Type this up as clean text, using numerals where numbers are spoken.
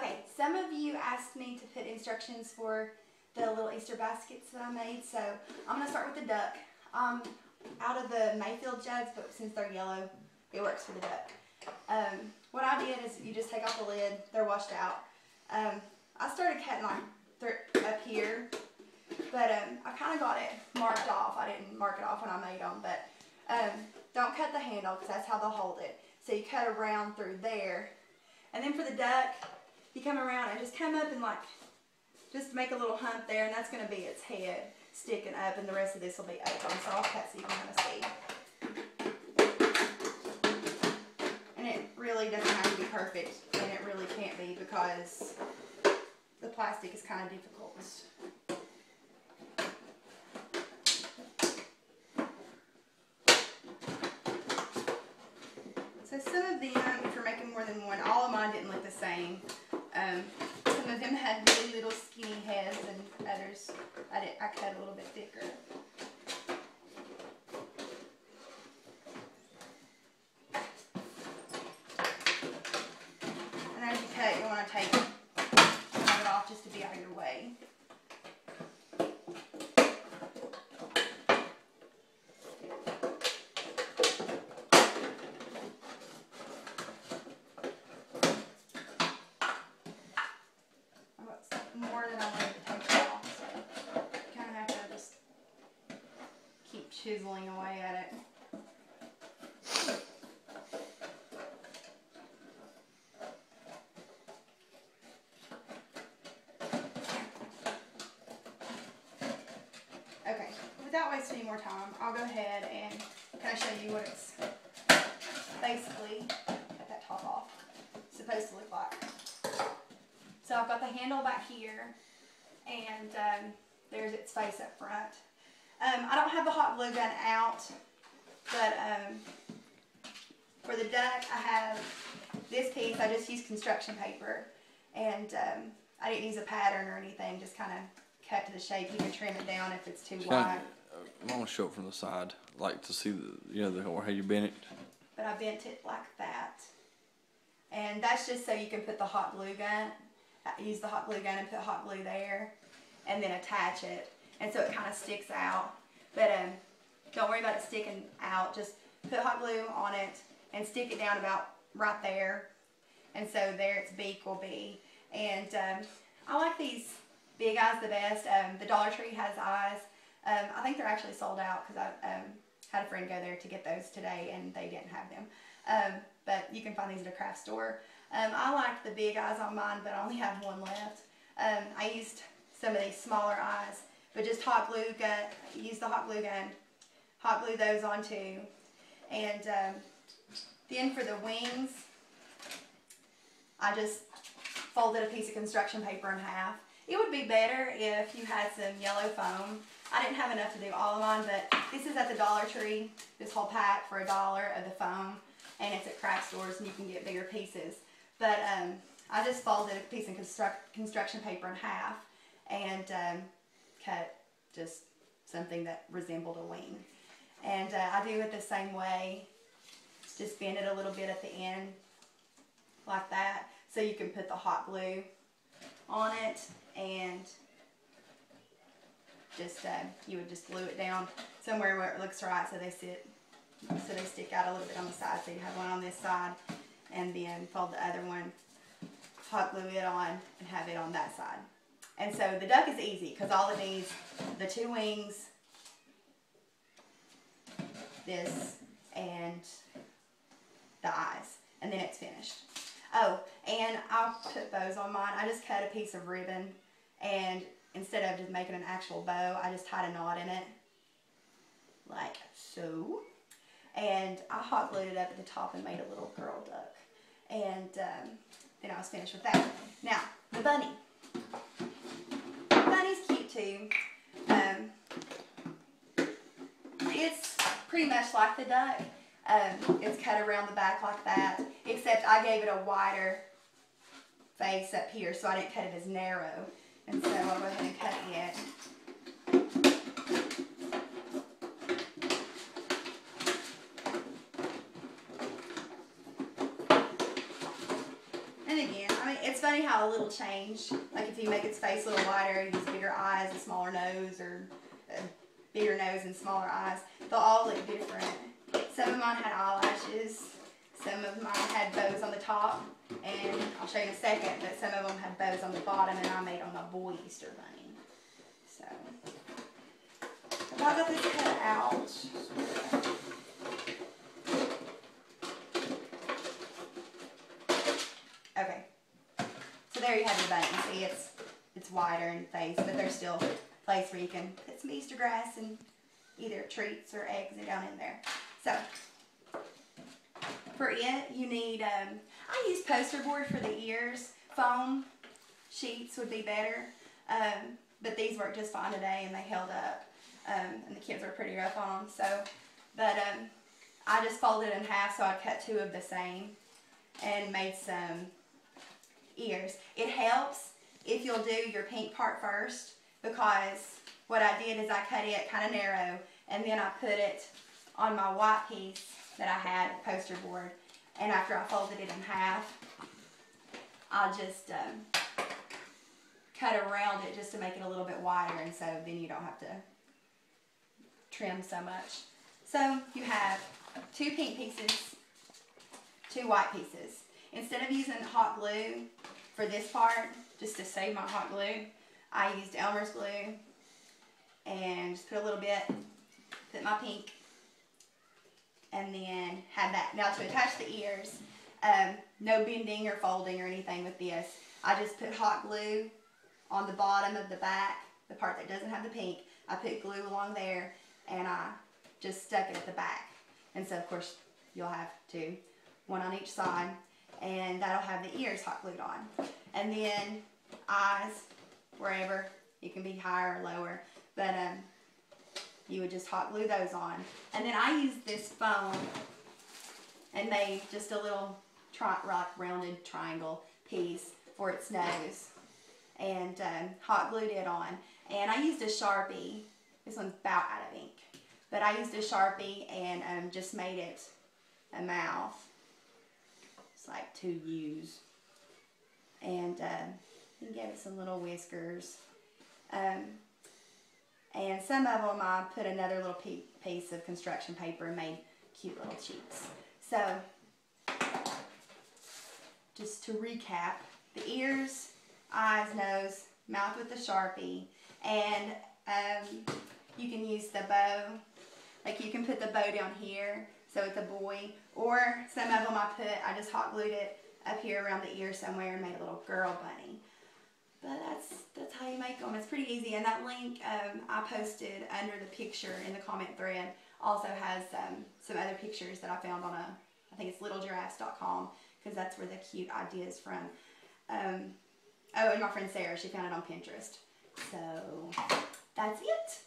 Okay, some of you asked me to put instructions for the little Easter baskets that I made, so I'm going to start with the duck. Out of the Mayfield jugs, but since they're yellow, it works for the duck. What I did is you just take off the lid, they're washed out. I started cutting like up here, but I kind of got it marked off. I didn't mark it off when I made them, but don't cut the handle because that's how they'll hold it. So you cut around through there, and then for the duck, you come around and just come up and like, just make a little hump there, and that's going to be its head sticking up, and the rest of this will be open. So I'll cut so you can kind of see. And it really doesn't have to be perfect, and it really can't be because the plastic is kind of difficult. So some of them, if you're making more than one, all of mine didn't look the same. Some of them had really little skinny heads, and others I cut a little bit thicker. And as you cut, you want to take some of it off just to be out of your way. More than I wanted to take off, so you kind of have to just keep chiseling away at it. Okay, without wasting any more time, I'll go ahead and kind of show you what it's basically, cut that top off, supposed to look like. So I've got the handle back here, and there's its face up front. I don't have the hot glue gun out, but for the duck I have this piece. I just used construction paper, and I didn't use a pattern or anything, just kind of cut to the shape. You can trim it down if it's too wide. I want to show it from the side, like to see how you bent it. But I bent it like that, and that's just so you can put the hot glue gun. Use the hot glue gun and put hot glue there, and then attach it, and so it kind of sticks out. But don't worry about it sticking out. Just put hot glue on it and stick it down about right there, and so there its beak will be. And I like these big eyes the best. The Dollar Tree has eyes. I think they're actually sold out because I had a friend go there to get those today, and they didn't have them. But you can find these at a craft store. I like the big eyes on mine, but I only have one left. I used some of these smaller eyes, but just hot glue gun, use the hot glue gun, hot glue those on too. And then for the wings, I just folded a piece of construction paper in half. It would be better if you had some yellow foam. I didn't have enough to do all of mine, but this is at the Dollar Tree, this whole pack for $1 of the foam, and it's at craft stores and you can get bigger pieces. But I just folded a piece of construction paper in half and cut just something that resembled a wing. And I do it the same way, just bend it a little bit at the end like that, so you can put the hot glue on it, and just you would just glue it down somewhere where it looks right, so they stick out a little bit on the side. So you have one on this side, and then fold the other one, hot glue it on, and have it on that side. And so the duck is easy because all it needs, the 2 wings, this, and the eyes, and then it's finished. Oh, and I'll put bows on mine. I just cut a piece of ribbon, and instead of just making an actual bow, I just tied a knot in it, like so. And I hot glued it up at the top and made a little girl duck. And then I was finished with that. Now, the bunny. The bunny's cute too. It's pretty much like the duck. It's cut around the back like that, except I gave it a wider face up here, so I didn't cut it as narrow. And so I'll go ahead and cut it. And again, I mean, it's funny how a little change, like if you make its face a little wider, you use bigger eyes, a smaller nose, or a bigger nose and smaller eyes, they'll all look different. Some of mine had eyelashes, some of mine had bows on the top, and I'll show you in a second, but some of them had bows on the bottom, and I made on my boy Easter bunny. So, I got this cut out. Okay, so there you have your bunny. See, it's wider in the face, but there's still a place where you can put some Easter grass and either treats or eggs down in there. So, for it, you need, I use poster board for the ears. Foam sheets would be better, but these worked just fine today and they held up, and the kids were pretty rough on them. So, but I just folded it in half, so I cut two of the same and made some ears. It helps if you'll do your pink part first, because what I did is I cut it kind of narrow, and then I put it on my white piece that I had, poster board, and after I folded it in half, I just cut around it just to make it a little bit wider, and so then you don't have to trim so much. So you have two pink pieces, two white pieces. Instead of using hot glue for this part, just to save my hot glue, I used Elmer's glue and just put a little bit, put my pink, and then had that. Now to attach the ears, no bending or folding or anything with this. I just put hot glue on the bottom of the back, the part that doesn't have the pink. I put glue along there, and I just stuck it at the back. And so of course you'll have two, one on each side, and that'll have the ears hot glued on. And then eyes, wherever, you can be higher or lower, but you would just hot glue those on. And then I used this foam and made just a little rounded triangle piece for its nose, and hot glued it on. And I used a Sharpie. This one's about out of ink, but I used a Sharpie and just made it a mouth. It's like two U's, and gave it some little whiskers. And some of them I put another little piece of construction paper and made cute little cheeks. So, just to recap, the ears, eyes, nose, mouth with the Sharpie, and you can use the bow. Like you can put the bow down here, so it's a boy, or some of them I just hot glued it up here around the ear somewhere and made a little girl bunny. But that's how you make them. It's pretty easy, and that link I posted under the picture in the comment thread also has some other pictures that I found on I think it's littlegiraffes.com, because that's where the cute ideas from. Oh, and my friend Sarah, she found it on Pinterest. So that's it.